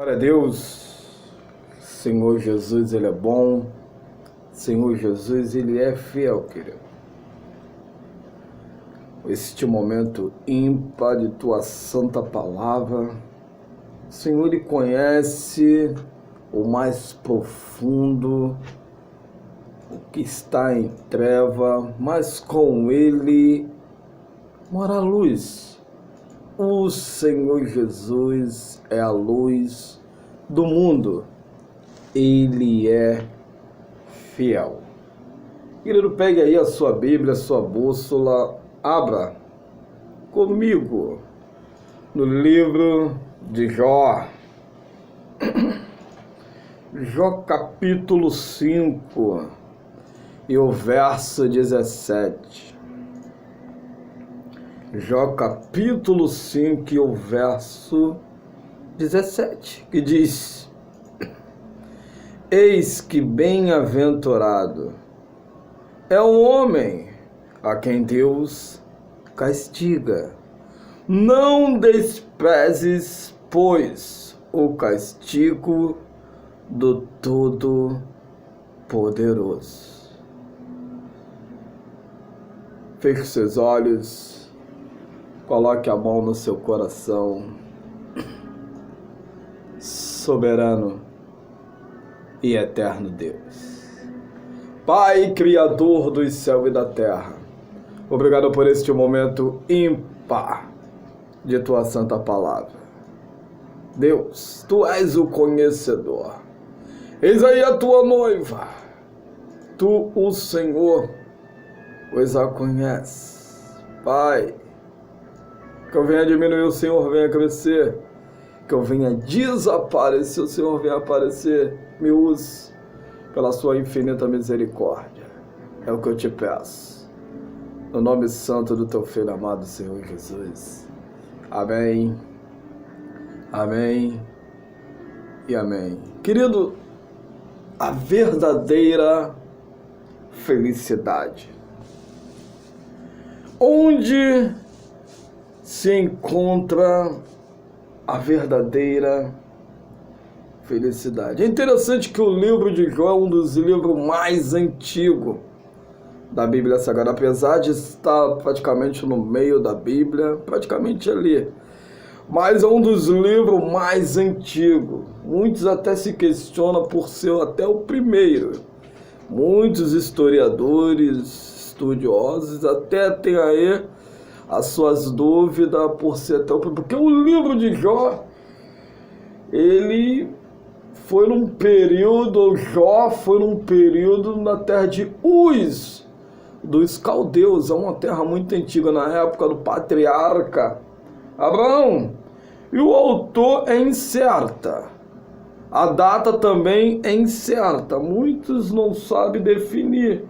Glória a Deus, Senhor Jesus, Ele é bom, Senhor Jesus, Ele é fiel, querido. Este momento ímpar de Tua Santa Palavra, Senhor, Ele conhece o mais profundo, o que está em treva, mas com Ele mora a luz. O Senhor Jesus é a luz do mundo. Ele é fiel. Querido, pegue aí a sua Bíblia, a sua bússola, abra comigo no livro de Jó. Jó capítulo 5 e o verso 17. Jó capítulo 5 e o verso 17, que diz: Eis que bem-aventurado é o homem a quem Deus castiga. Não desprezes, pois, o castigo do Todo-Poderoso. Feche seus olhos. Coloque a mão no seu coração. Soberano e eterno Deus, Pai Criador do céu e da terra, obrigado por este momento ímpar de Tua Santa Palavra. Deus, Tu és o conhecedor. Eis aí a Tua noiva. Tu, o Senhor, pois a conheces. Pai, que eu venha diminuir, o Senhor venha crescer. Que eu venha desaparecer, o Senhor venha aparecer. Me use pela sua infinita misericórdia. É o que eu te peço. No nome santo do Teu Filho amado, Senhor Jesus. Amém. Amém. E amém. Querido, a verdadeira felicidade. Onde se encontra a verdadeira felicidade? É interessante que o livro de Jó é um dos livros mais antigos da Bíblia Sagrada, apesar de estar praticamente no meio da Bíblia, praticamente ali, mas é um dos livros mais antigos. Muitos até se questionam por ser até o primeiro. Muitos historiadores, estudiosos, até têm aí as suas dúvidas por ser tão... Porque o livro de Jó, ele foi num período na terra de Uz, dos caldeus. É uma terra muito antiga, na época do patriarca Abraão. E o autor é incerta. A data também é incerta. Muitos não sabem definir.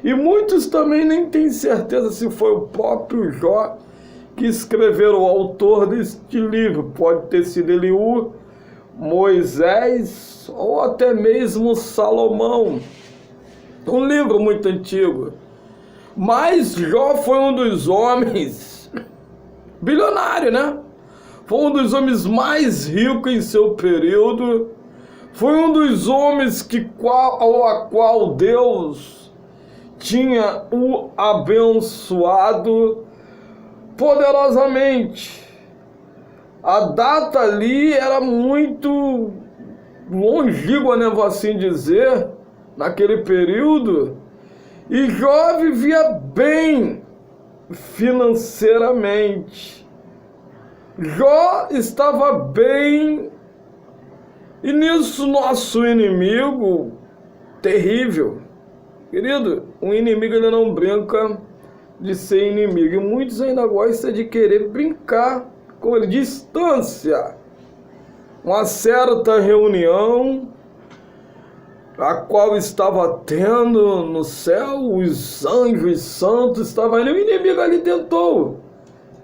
E muitos também nem têm certeza se foi o próprio Jó que escreveu, o autor deste livro. Pode ter sido Eliú, Moisés ou até mesmo Salomão. Um livro muito antigo. Mas Jó foi um dos homens bilionário, né? Foi um dos homens mais ricos em seu período. Foi um dos homens a qual Deus tinha o abençoado poderosamente. A data ali era muito longínqua, né, vou assim dizer, naquele período. E Jó vivia bem financeiramente. Jó estava bem. E nisso nosso inimigo terrível. Querido, um inimigo ele não brinca de ser inimigo. E muitos ainda gostam de querer brincar com ele. Distância. Uma certa reunião, a qual estava tendo no céu, os anjos santos estavam indo. E o inimigo ali tentou.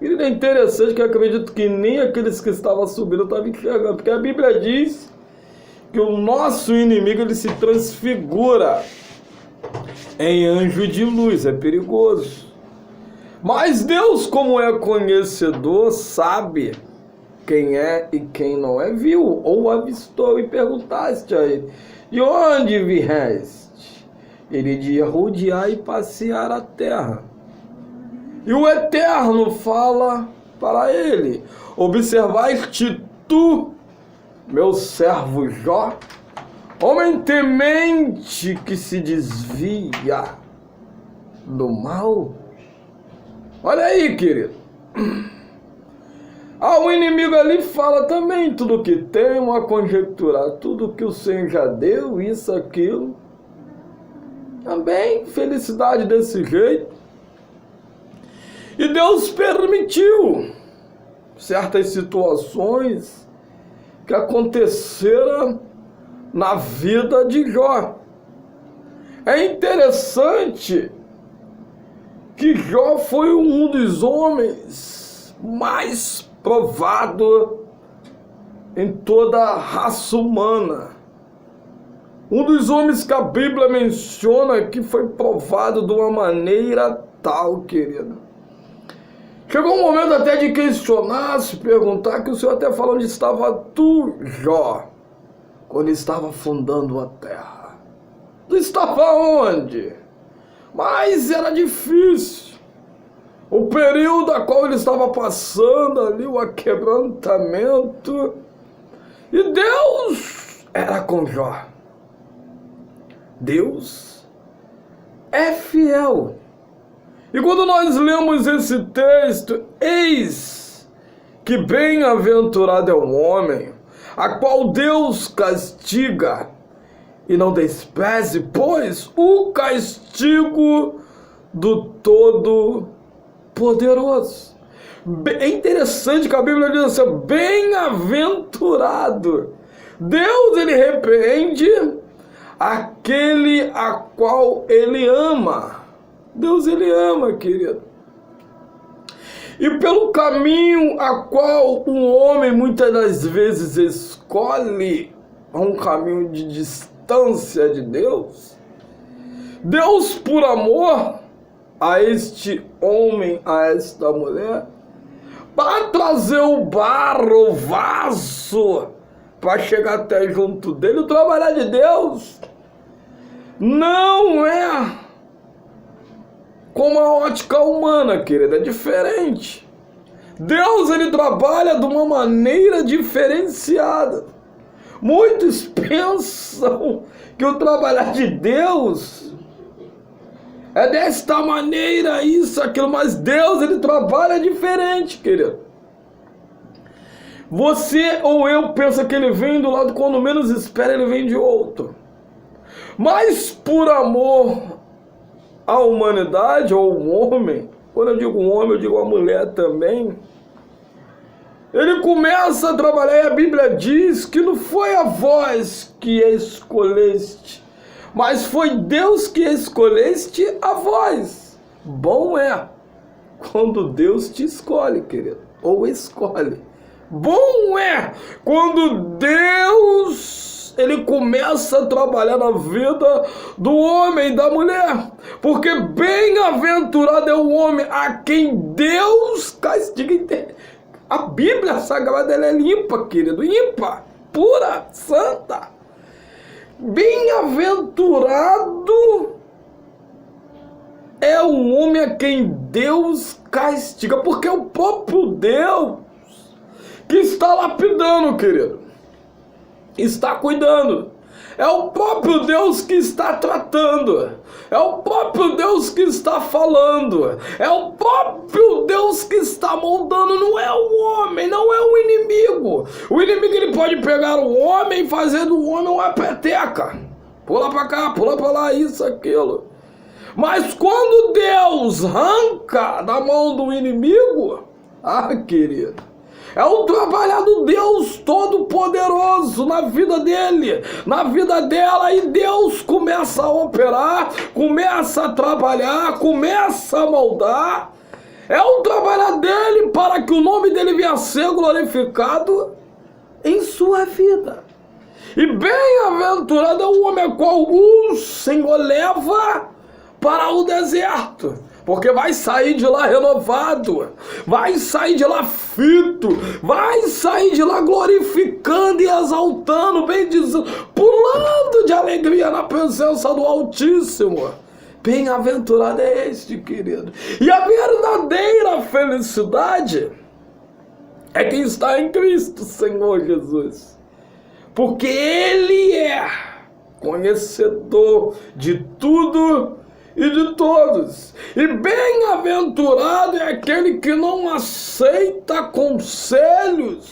E é interessante que eu acredito que nem aqueles que estavam subindo estavam enxergando. Porque a Bíblia diz que o nosso inimigo ele se transfigura em anjo de luz. É perigoso. Mas Deus, como é conhecedor, sabe quem é e quem não é, viu ou avistou, e perguntaste a ele: e onde vieste? Ele dizia: rodear e passear a terra. E o Eterno fala para ele: observaste tu, meu servo Jó, homem temente que se desvia do mal? Olha aí, querido. O inimigo ali fala também tudo que tem, uma conjecturar, tudo que o Senhor já deu, isso, aquilo. Também felicidade desse jeito. E Deus permitiu certas situações que aconteceram na vida de Jó. É interessante que Jó foi um dos homens mais provados em toda a raça humana. Um dos homens que a Bíblia menciona que foi provado de uma maneira tal, querido. Chegou um momento até de questionar, se perguntar, que o Senhor até falou: onde estava tu, Jó, quando estava fundando a terra? Tu estava onde? Mas era difícil. O período a qual ele estava passando ali, o aquebrantamento. E Deus era com Jó. Deus é fiel. E quando nós lemos esse texto, eis que bem-aventurado é o homem, a qual Deus castiga e não despreze, pois o castigo do Todo-Poderoso. É interessante que a Bíblia diz assim: bem-aventurado. Deus, ele repreende aquele a qual ele ama. Deus, ele ama, querido. E pelo caminho a qual um homem muitas das vezes escolhe, um caminho de distância de Deus, Deus, por amor a este homem, a esta mulher, para trazer o barro, o vaso, para chegar até junto dele. O trabalhar de Deus não é como a ótica humana, querida, é diferente. Deus, ele trabalha de uma maneira diferenciada. Muitos pensam que o trabalhar de Deus é desta maneira, isso, aquilo, mas Deus, ele trabalha diferente, querido. Você ou eu pensa que ele vem do lado, quando menos espera, ele vem de outro. Mas por amor à humanidade, ou o homem, quando eu digo homem, eu digo a mulher também, ele começa a trabalhar, e a Bíblia diz que não foi a vós que escolheste, mas foi Deus que escolheste a vós. Bom é quando Deus te escolhe, querido, ou escolhe. Bom é quando Deus, ele começa a trabalhar na vida do homem e da mulher, porque bem-aventurado é o homem a quem Deus castiga. A Bíblia Sagrada, ela é limpa, querido, limpa, pura, santa. Bem-aventurado é o homem a quem Deus castiga, porque é o próprio Deus que está lapidando, querido, está cuidando. É o próprio Deus que está tratando. É o próprio Deus que está falando. É o próprio Deus que está moldando. Não é o homem, não é o inimigo. O inimigo, ele pode pegar o homem e fazer do homem uma peteca. Pula para cá, pula para lá, isso, aquilo. Mas quando Deus arranca da mão do inimigo, querido, é o trabalhar do Deus Todo-Poderoso na vida dele, na vida dela, e Deus começa a operar, começa a trabalhar, começa a moldar. É o trabalhar dele para que o nome dele venha a ser glorificado em sua vida. E bem-aventurado é o homem a qual o Senhor leva para o deserto, Porque vai sair de lá renovado, vai sair de lá fito, vai sair de lá glorificando e exaltando, bendizendo, pulando de alegria na presença do Altíssimo. Bem-aventurado é este, querido. E a verdadeira felicidade é quem está em Cristo, Senhor Jesus. Porque Ele é conhecedor de tudo e de todos. E bem-aventurado é aquele que não aceita conselhos,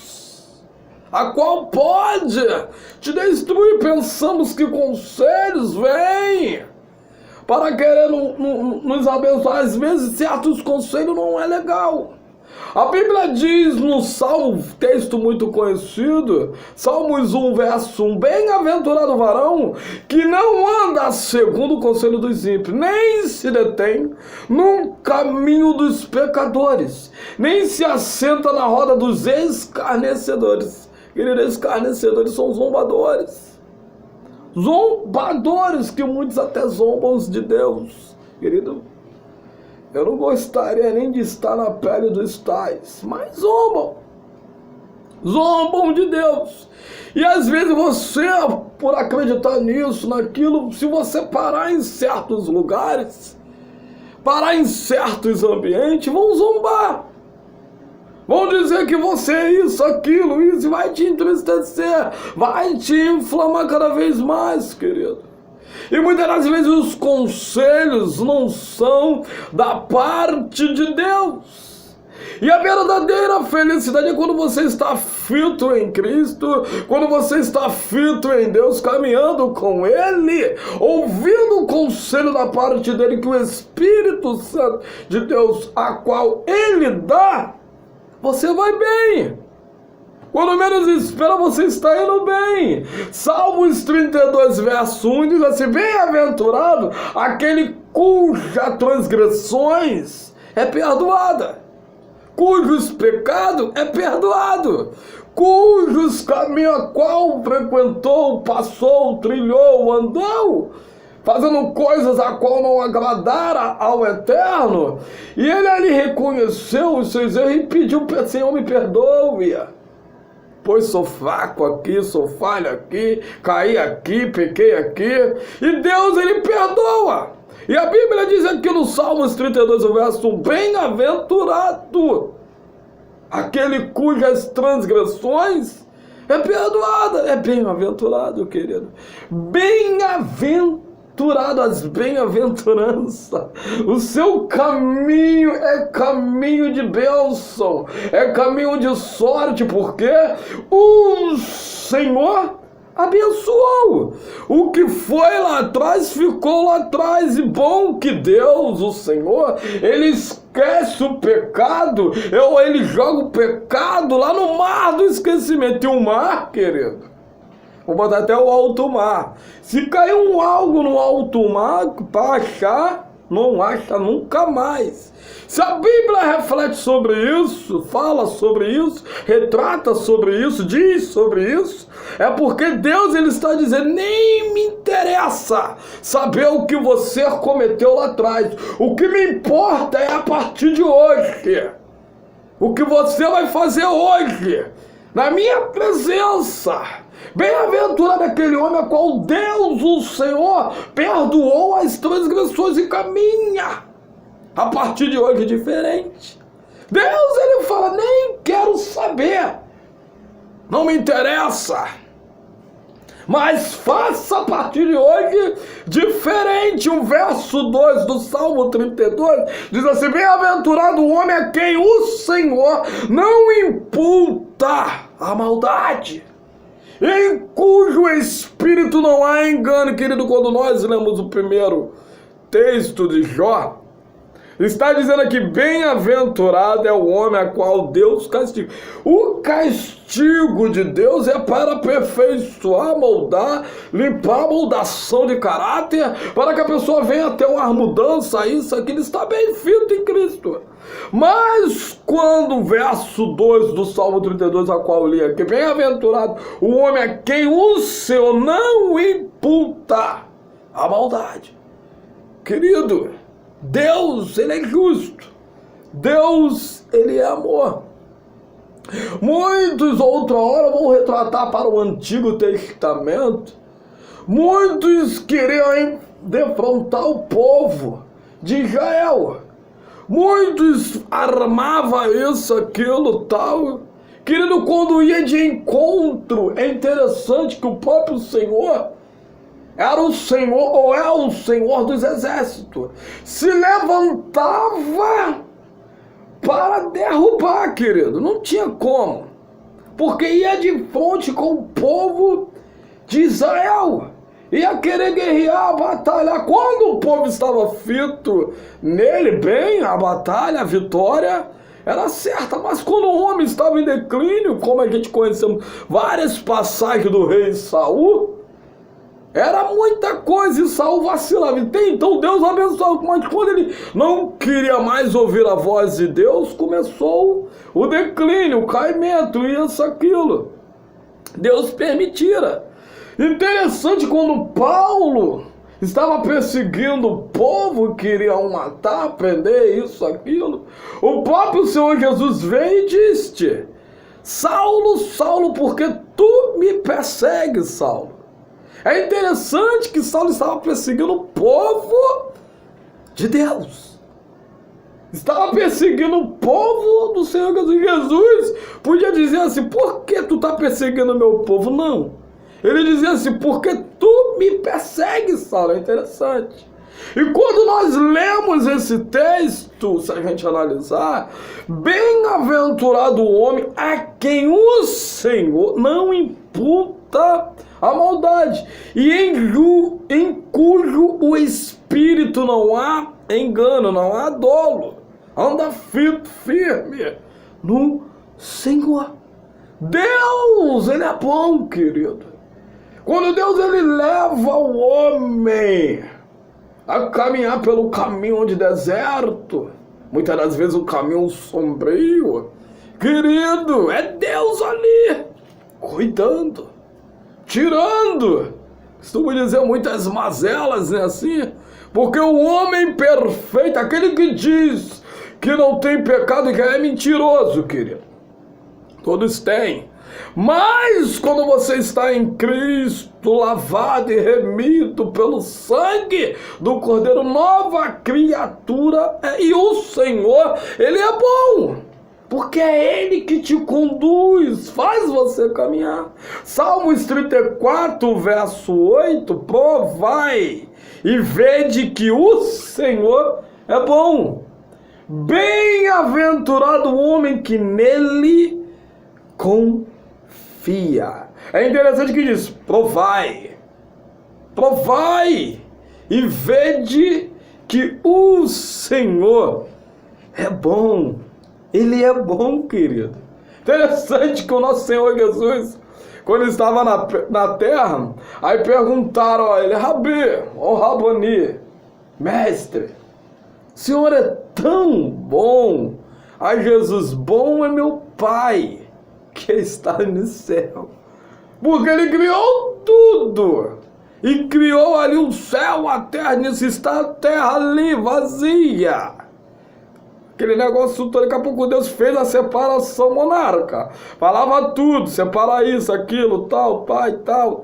a qual pode te destruir. Pensamos que conselhos vêm para querer nos abençoar. Às vezes certos conselhos não é legal. A Bíblia diz no Salmo, texto muito conhecido, Salmos 1, verso 1, bem-aventurado o varão que não anda segundo o conselho dos ímpios, nem se detém num caminho dos pecadores, nem se assenta na roda dos escarnecedores. Queridos, escarnecedores são zombadores. Zombadores, que muitos até zombam de Deus. Querido, eu não gostaria nem de estar na pele dos tais, mas zombam. Zombam de Deus. E às vezes você, por acreditar nisso, naquilo, se você parar em certos lugares, parar em certos ambientes, vão zombar. Vão dizer que você é isso, aquilo, isso, vai te entristecer, vai te inflamar cada vez mais, querido. E muitas das vezes os conselhos não são da parte de Deus. E a verdadeira felicidade é quando você está fito em Cristo, quando você está fito em Deus, caminhando com Ele, ouvindo o conselho da parte dEle, que o Espírito Santo de Deus, a qual Ele dá, você vai bem. Quando menos espera, você está indo bem. Salmos 32, verso 1 diz assim: bem-aventurado aquele cujas transgressões é perdoada, cujos pecados é perdoado, cujos caminhos a qual frequentou, passou, trilhou, andou, fazendo coisas a qual não agradara ao Eterno. E ele ali reconheceu os seus erros e pediu: Senhor, me perdoe, pois sou fraco aqui, sou falho aqui, caí aqui, pequei aqui. E Deus, Ele perdoa. E a Bíblia diz aqui no Salmos 32, o verso 1, bem-aventurado aquele cujas transgressões é perdoada. É bem-aventurado, querido. Bem-aventurado, as bem-aventuranças. O seu caminho é caminho de bênção, é caminho de sorte, porque o Senhor abençoou. O que foi lá atrás ficou lá atrás. E bom que Deus, o Senhor, Ele esquece o pecado, ou Ele joga o pecado lá no mar do esquecimento. E o mar, querido, vou botar até o alto mar. Se cair algo no alto mar, para achar, não acha nunca mais. Se a Bíblia reflete sobre isso, fala sobre isso, retrata sobre isso, diz sobre isso, é porque Deus, Ele está dizendo: nem me interessa saber o que você cometeu lá atrás. O que me importa é a partir de hoje. O que você vai fazer hoje, na minha presença. Bem-aventurado aquele homem a qual Deus, o Senhor, perdoou as transgressões e caminha a partir de hoje diferente. Deus, Ele fala: nem quero saber, não me interessa, mas faça a partir de hoje diferente. O verso 2 do Salmo 32 diz assim: bem-aventurado o homem a quem o Senhor não imputa a maldade, em cujo espírito não há engano. Querido, quando nós lemos o primeiro texto de Jó, está dizendo aqui: bem-aventurado é o homem a qual Deus castiga. O castigo de Deus é para aperfeiçoar, moldar, limpar a moldação de caráter, para que a pessoa venha a ter uma mudança, isso, aquilo, está bem fito em Cristo. Mas quando o verso 2 do Salmo 32, a qual eu li aqui, bem-aventurado o homem a quem o Senhor não imputa a maldade. Querido, Deus, ele é justo. Deus, ele é amor. Muitos, outra hora, vão retratar para o Antigo Testamento. Muitos queriam defrontar o povo de Israel. Muitos armavam isso, aquilo, tal. Querido, quando ia de encontro, é interessante que o próprio Senhor era o Senhor, ou é o Senhor dos exércitos, se levantava para derrubar, querido. Não tinha como, porque ia de frente com o povo de Israel, ia querer guerrear, batalhar. Quando o povo estava fito nele, bem, a batalha, a vitória era certa. Mas quando o homem estava em declínio, como a gente conhecemos várias passagens do rei Saul, era muita coisa e Saul vacilava. Então Deus abençoou, mas quando ele não queria mais ouvir a voz de Deus, começou o declínio, o caimento, isso, aquilo. Deus permitira. Interessante, quando Paulo estava perseguindo o povo, queriam matar, prender, isso, aquilo, o próprio Senhor Jesus veio e disse: Saulo, Saulo, por que tu me persegues, Saulo? É interessante que Saulo estava perseguindo o povo de Deus. Estava perseguindo o povo do Senhor Jesus. Jesus podia dizer assim: por que tu está perseguindo o meu povo? Não. Ele dizia assim: porque tu me persegues, Saulo. É interessante. E quando nós lemos esse texto, se a gente analisar, bem-aventurado o homem a quem o Senhor não imputa a maldade, e em cujo o espírito não há engano, não há dolo, anda firme no Senhor. Deus, ele é bom, querido. Quando Deus, ele leva o homem a caminhar pelo caminho de deserto, muitas das vezes um caminho sombrio, querido, é Deus ali cuidando, tirando, costumo dizer, muitas mazelas, né, assim, porque o homem perfeito, aquele que diz que não tem pecado, que é mentiroso, querido. Todos têm. Mas quando você está em Cristo, lavado e remido pelo sangue do Cordeiro, nova criatura, e o Senhor, ele é bom, porque é ele que te conduz, faz você caminhar. Salmos 34, verso 8, provai e vede que o Senhor é bom. Bem-aventurado o homem que nele confia. É interessante que diz: provai e vede que o Senhor é bom. Ele é bom, querido. Interessante que o nosso Senhor Jesus, quando ele estava na terra, aí perguntaram a ele: Rabi, ou Raboni, mestre, o Senhor é tão bom. Aí Jesus: bom é meu Pai que está no céu, porque ele criou tudo, e criou ali o céu, a terra, nisso está a terra ali vazia, aquele negócio todo. Daqui a pouco Deus fez a separação monarca, falava tudo, separa isso, aquilo, tal, pai, tal,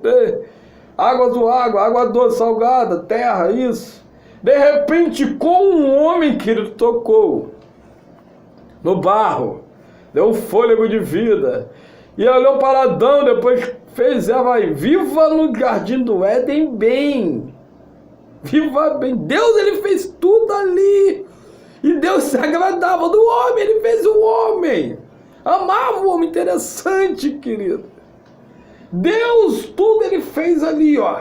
água do água doce, salgada, terra, isso. De repente, com um homem que ele tocou no barro, deu um fôlego de vida, e olhou para Adão, depois fez Eva, viva no jardim do Éden bem, viva bem. Deus, ele fez tudo ali, e Deus se agradava do homem, ele fez o homem, amava o homem. Interessante, querido. Deus, tudo ele fez ali, ó,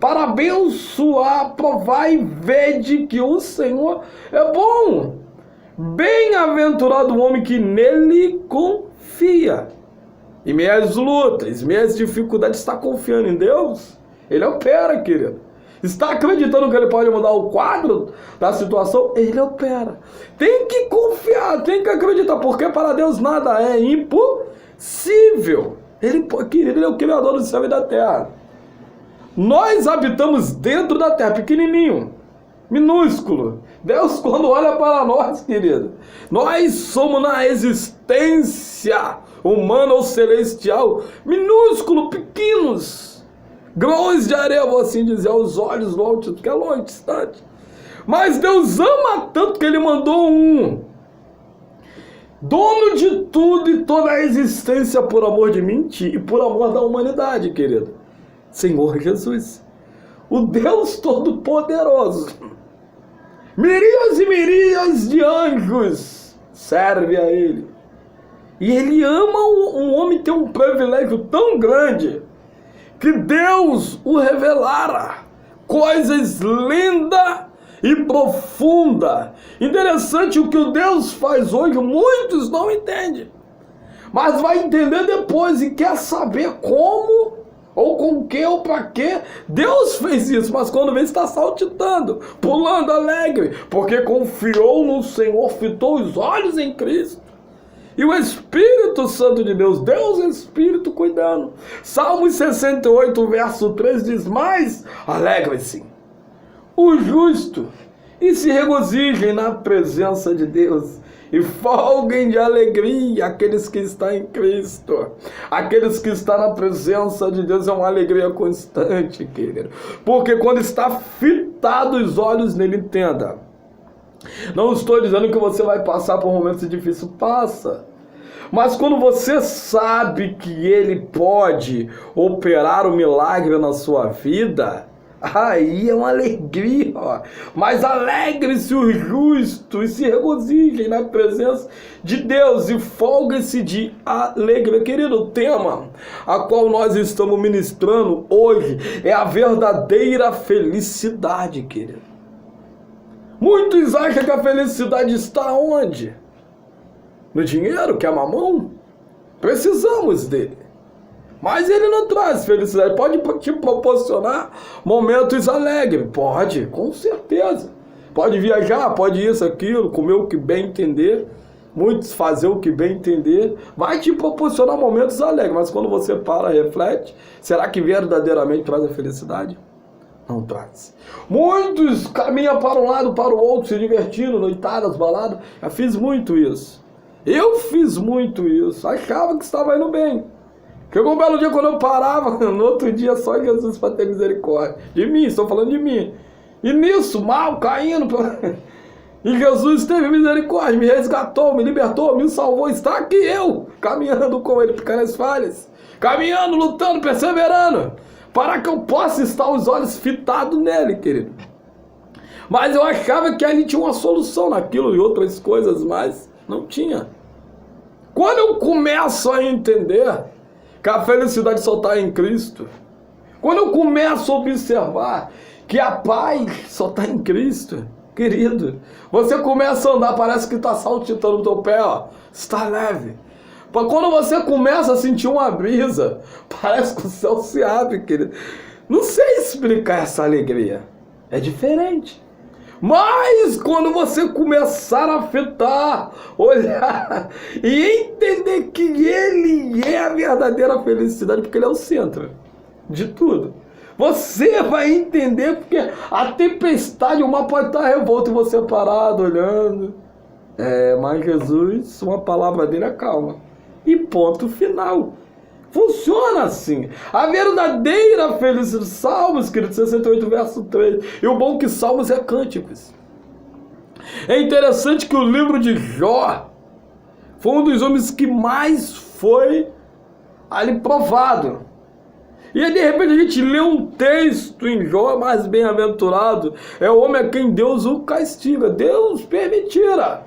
para abençoar, provar e vede que o Senhor é bom. Bem-aventurado o homem que nele confia. Em meias lutas, em meias dificuldades, está confiando em Deus, ele opera, querido. Está acreditando que ele pode mudar o quadro da situação, ele opera. Tem que confiar, tem que acreditar, porque para Deus nada é impossível. Ele, querido, ele é o criador do céu e da terra. Nós habitamos dentro da terra, pequenininho. minúsculo. Deus, quando olha para nós, querido, nós somos na existência humana ou celestial, minúsculo, pequenos, grãos de areia, vou assim dizer, aos olhos do Altíssimo, que é longe, distante. Mas Deus ama tanto que Ele mandou um dono de tudo e toda a existência por amor de mim e por amor da humanidade, querido. Senhor Jesus, o Deus Todo-Poderoso. Miríades e miríades de anjos servem a Ele. E Ele ama um homem ter um privilégio tão grande que Deus o revelara coisas lindas e profunda. Interessante o que o Deus faz hoje, muitos não entendem. Mas vai entender depois e quer saber como, ou com que, ou para quê. Deus fez isso, mas quando vê está saltitando, pulando alegre, porque confiou no Senhor, fitou os olhos em Cristo. E o Espírito Santo de Deus, Deus Espírito cuidando. Salmos 68, verso 3 diz, mas alegrem-se o justo, e se regozijem na presença de Deus, e folguem de alegria aqueles que estão em Cristo. Aqueles que estão na presença de Deus é uma alegria constante, querido. Porque quando está fitado os olhos nele, entenda. Não estou dizendo que você vai passar por momentos difíceis, passa. Mas quando você sabe que Ele pode operar o milagre na sua vida, aí é uma alegria, ó. Mas alegre-se o justo e se regozijem na presença de Deus e folguem-se de alegria. Querido, o tema a qual nós estamos ministrando hoje é a verdadeira felicidade, querido. Muitos acham que a felicidade está onde? No dinheiro, que é mamão? Precisamos dele. Mas ele não traz felicidade. Pode te proporcionar momentos alegres. Pode, com certeza. Pode viajar, pode isso, aquilo, comer o que bem entender. Muitos fazer o que bem entender. Vai te proporcionar momentos alegres. Mas quando você para e reflete, será que verdadeiramente traz a felicidade? Não traz. Muitos caminham para um lado, para o outro, se divertindo, noitadas, baladas. Já fiz muito isso. Eu fiz muito isso. Achava que estava indo bem. Chegou um belo dia quando eu parava, no outro dia só Jesus para ter misericórdia. De mim, estou falando de mim. E nisso, mal, caindo. E Jesus teve misericórdia, me resgatou, me libertou, me salvou. Está aqui eu, caminhando com Ele, pequenas falhas. Caminhando, lutando, perseverando. Para que eu possa estar os olhos fitados nele, querido. Mas eu achava que ali tinha uma solução naquilo e outras coisas, mas não tinha. Quando eu começo a entender que a felicidade só está em Cristo, quando eu começo a observar que a paz só está em Cristo, querido, você começa a andar, parece que está saltitando o teu pé, ó, está leve. Quando você começa a sentir uma brisa, parece que o céu se abre, querido. Não sei explicar essa alegria, é diferente. Mas quando você começar a fitar, olhar e entender que Ele é a verdadeira felicidade, porque Ele é o centro de tudo, você vai entender porque a tempestade, o mar pode estar revolto e você parado, olhando. Mas Jesus, uma palavra dele acalma. E ponto final. Funciona assim. A verdadeira felicidade. Salmos, querido, 68, verso 3. E o bom que Salmos é cânticos. É interessante que o livro de Jó foi um dos homens que mais foi ali provado. E aí, de repente, a gente lê um texto em Jó, mais bem-aventurado é o homem a quem Deus o castiga. Deus permitira.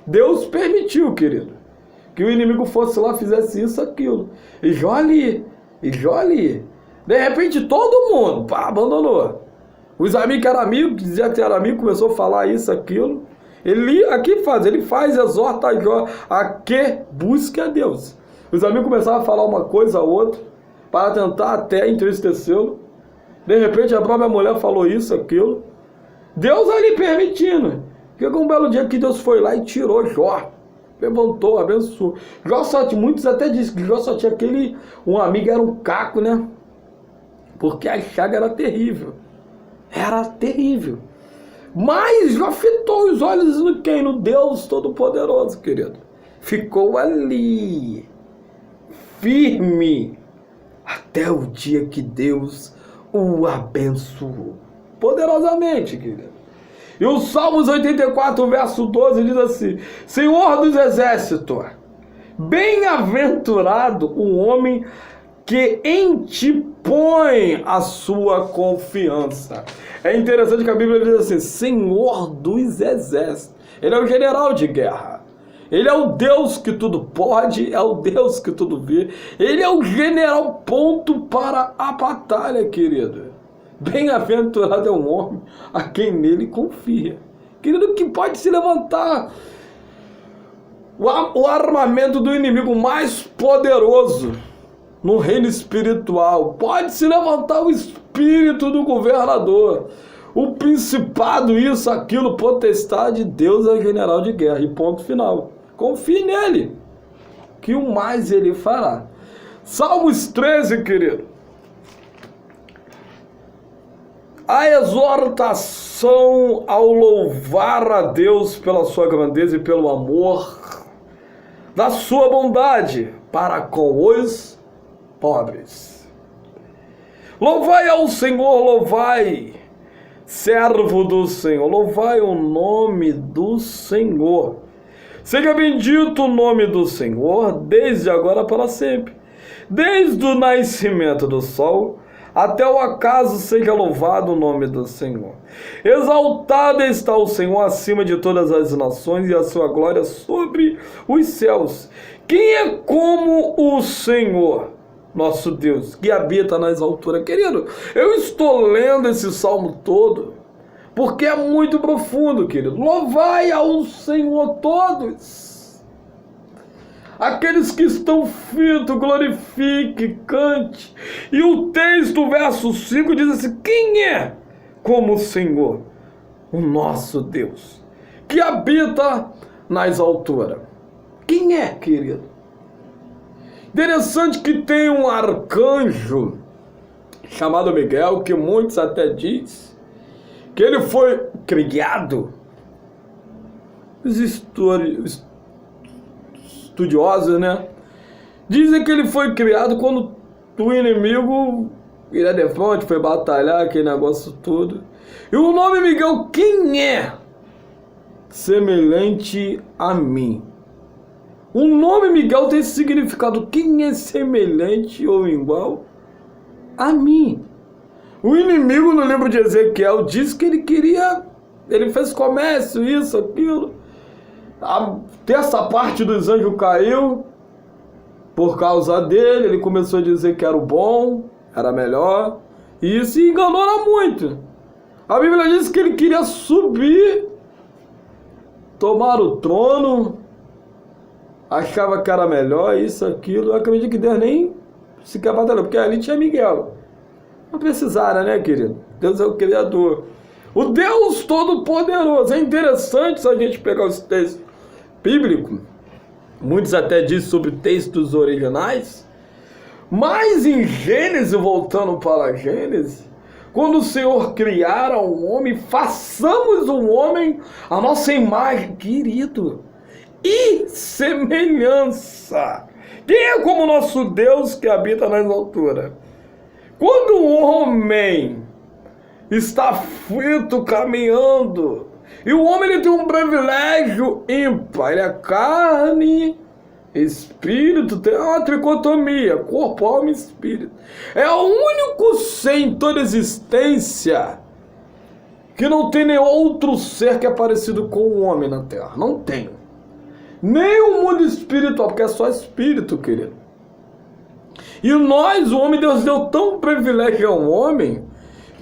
Deus permitiu, querido, que o inimigo fosse lá, fizesse isso, aquilo. E Jó ali. De repente, todo mundo abandonou. Os amigos que eram amigos, diziam que era amigo, começou a falar isso, aquilo. Ele faz, exorta Jó a que busque a Deus. Os amigos começaram a falar uma coisa a outra, para tentar até entristecê-lo. De repente, a própria mulher falou isso, aquilo. Deus ali permitindo. Chegou um belo dia que Deus foi lá e tirou Jó. Levantou, abençoou. Muitos até dizem que Jó só tinha um amigo, era um caco, né? Porque a chaga era terrível. Era terrível. Mas afetou os olhos no quem? No Deus Todo-Poderoso, querido. Ficou ali, firme, até o dia que Deus o abençoou poderosamente, querido. E o Salmos 84, verso 12 diz assim: Senhor dos exércitos, bem-aventurado o homem que em ti põe a sua confiança. É interessante que a Bíblia diz assim: Senhor dos exércitos. Ele é o general de guerra. Ele é o Deus que tudo pode, é o Deus que tudo vê. Ele é o general ponto para a batalha, querido. Bem-aventurado é um homem a quem nele confia. Querido, que pode se levantar o armamento do inimigo mais poderoso no reino espiritual. Pode se levantar o espírito do governador, o principado, isso, aquilo, potestade. Deus é general de guerra e ponto final. Confie nele, que o mais ele fará. Salmos 13, querido. A exortação ao louvar a Deus pela sua grandeza e pelo amor da sua bondade para com os pobres. Louvai ao Senhor, louvai, servo do Senhor, louvai o nome do Senhor. Seja bendito o nome do Senhor, desde agora para sempre. Desde o nascimento do sol até o acaso seja louvado o nome do Senhor. Exaltado está o Senhor acima de todas as nações e a sua glória sobre os céus. Quem é como o Senhor, nosso Deus, que habita nas alturas? Querido, eu estou lendo esse salmo todo porque é muito profundo, querido. Louvai ao Senhor todos. Aqueles que estão fitos, glorifique, cante. E o texto, verso 5, diz assim: quem é como o Senhor, o nosso Deus, que habita nas alturas? Quem é, querido? Interessante que tem um arcanjo chamado Miguel, que muitos até dizem que ele foi criado. Os estudiosos, né? Dizem que ele foi criado quando o inimigo ia de frente, foi batalhar, aquele negócio todo. E o nome Miguel, quem é semelhante a mim? O nome Miguel tem esse significado: quem é semelhante ou igual a mim? O inimigo, no livro de Ezequiel, diz que ele fez comércio, isso, aquilo. A terça parte dos anjos caiu por causa dele. Ele começou a dizer que era o bom, era melhor, e isso enganou muito. A Bíblia diz que ele queria subir, tomar o trono, achava que era melhor, isso, aquilo. Eu acredito que Deus nem sequer batalhou, porque ali tinha Miguel. Não precisara, né, querido? Deus é o Criador, o Deus Todo-Poderoso. É interessante se a gente pegar os textos bíblicos, muitos até dizem sobre textos originais, mas em Gênesis, voltando para Gênesis, quando o Senhor criara um homem, façamos um homem a nossa imagem, querido, e semelhança. Quem é como nosso Deus que habita nas alturas? Quando o homem está frito caminhando, e o homem ele tem um privilégio ímpar, ele é carne, espírito, tem uma tricotomia, corpo, alma e espírito. É o único ser em toda existência que não tem nenhum outro ser que é parecido com o homem na Terra. Não tem. Nem o mundo espiritual, porque é só espírito, querido. E nós, o homem, Deus deu tão privilégio ao homem,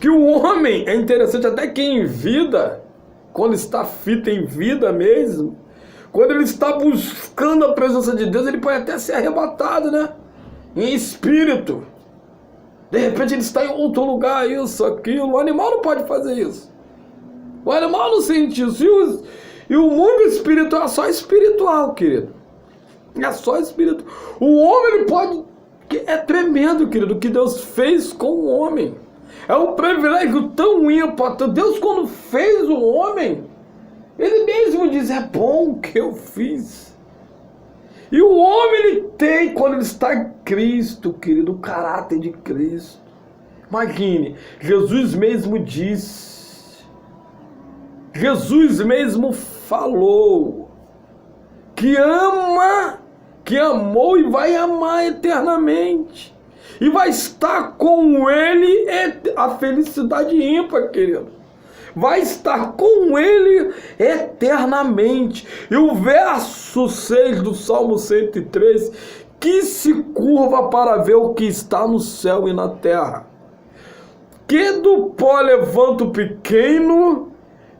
que o homem, é interessante até que em vida, quando está fito em vida mesmo, quando ele está buscando a presença de Deus, ele pode até ser arrebatado, né? Em espírito. De repente ele está em outro lugar, isso, aquilo. O animal não pode fazer isso. O animal não sente isso. E o mundo espiritual é só espiritual, querido. É só espiritual. O homem, ele pode... É tremendo, querido, o que Deus fez com o homem. É um privilégio tão ímpar. Deus, quando fez o homem, Ele mesmo diz, é bom o que eu fiz. E o homem, ele tem, quando ele está em Cristo, querido, o caráter de Cristo. Imagine, Jesus mesmo disse, Jesus mesmo falou, que ama, que amou e vai amar eternamente. E vai estar com ele a felicidade ímpar, querido. Vai estar com ele eternamente. E o verso 6 do Salmo 103, que se curva para ver o que está no céu e na terra. Que do pó levanta o pequeno,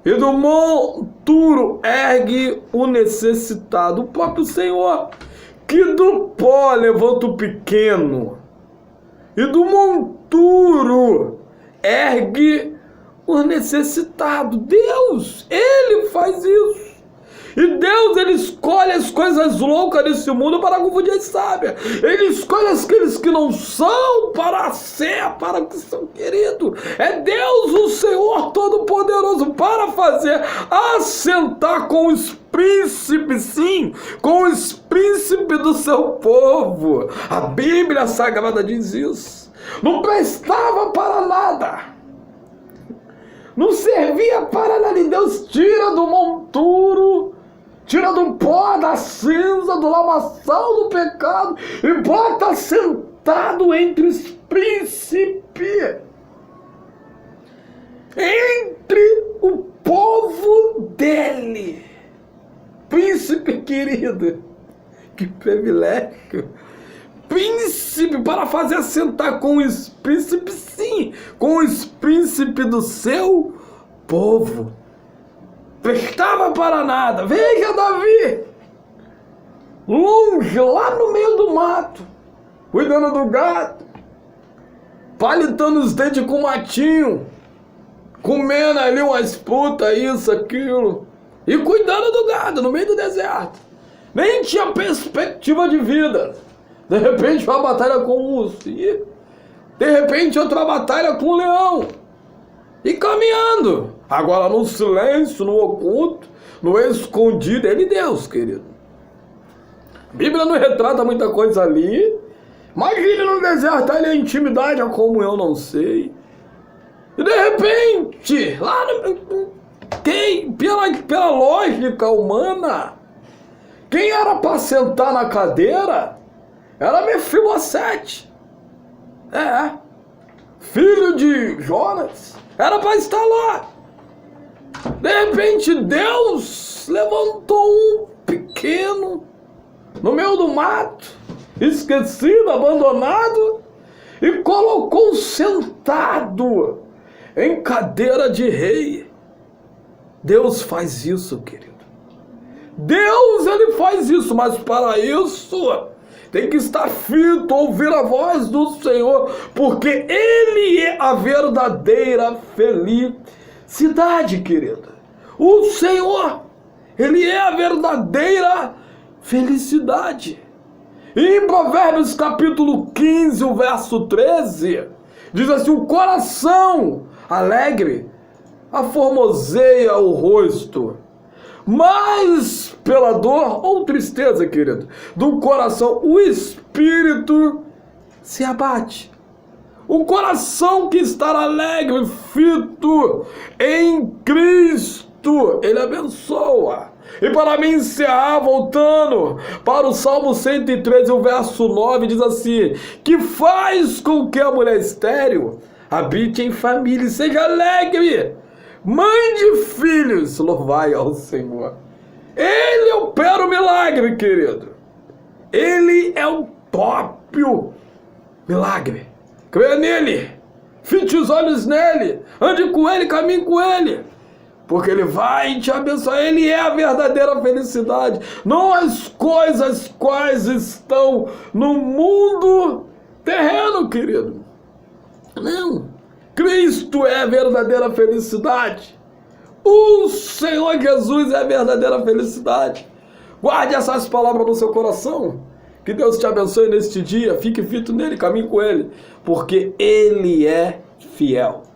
e do monturo ergue o necessitado. O próprio Senhor, que do pó levanta o pequeno, e do monturo ergue o necessitado. Deus, Ele faz isso. E Deus, Ele escolhe as coisas loucas desse mundo para confundir as sábias. Ele escolhe aqueles que não são para ser, para que são queridos. É Deus, o Senhor Todo-Poderoso, para fazer assentar com os príncipes, sim, com os príncipes do seu povo. A Bíblia Sagrada diz isso. Não prestava para nada. Não servia para nada. E Deus tira do monturo, tira do pó, da cinza, do lamaçal do pecado e bota sentado entre os príncipes, entre o povo dele. Príncipe querido, que privilégio. Príncipe para fazer assentar com os príncipes, sim, com os príncipes do seu povo. Prestava para nada. Veja Davi, longe, lá no meio do mato, cuidando do gato, palitando os dentes com matinho, comendo ali umas putas, isso, aquilo, e cuidando do gado no meio do deserto. Nem tinha perspectiva de vida. De repente uma batalha com o urso, e de repente outra batalha com o leão, e caminhando, agora no silêncio, no oculto, no escondido. Ele Deus, querido. A Bíblia não retrata muita coisa ali. Imagine no deserto ali a intimidade, a comunhão, não sei. E de repente, lá pela lógica humana, quem era para sentar na cadeira era Mefibosete, filho de Jonas, era para estar lá. De repente Deus levantou um pequeno no meio do mato, esquecido, abandonado, e colocou sentado em cadeira de rei. Deus faz isso, querido. Deus, Ele faz isso, mas para isso tem que estar fito, ouvir a voz do Senhor, porque Ele é a verdadeira felicidade, querida. O Senhor, Ele é a verdadeira felicidade. E em Provérbios capítulo 15, o verso 13, diz assim: o coração alegre aformoseia o rosto, mas pela dor ou tristeza, querido, do coração, o espírito se abate. O coração que está alegre, fito em Cristo, ele abençoa. E para me encerrar, voltando para o Salmo 113, o verso 9, diz assim: que faz com que a mulher estéril habite em família e seja alegre, mãe de filhos, louvai ao Senhor. Ele opera o milagre, querido. Ele é o próprio milagre. Creia nele, fite os olhos nele, ande com ele, caminhe com ele, porque ele vai te abençoar. Ele é a verdadeira felicidade, não as coisas quais estão no mundo terreno, querido. Não. Cristo é a verdadeira felicidade. O Senhor Jesus é a verdadeira felicidade. Guarde essas palavras no seu coração. Que Deus te abençoe neste dia. Fique fito nele, caminhe com ele, porque ele é fiel.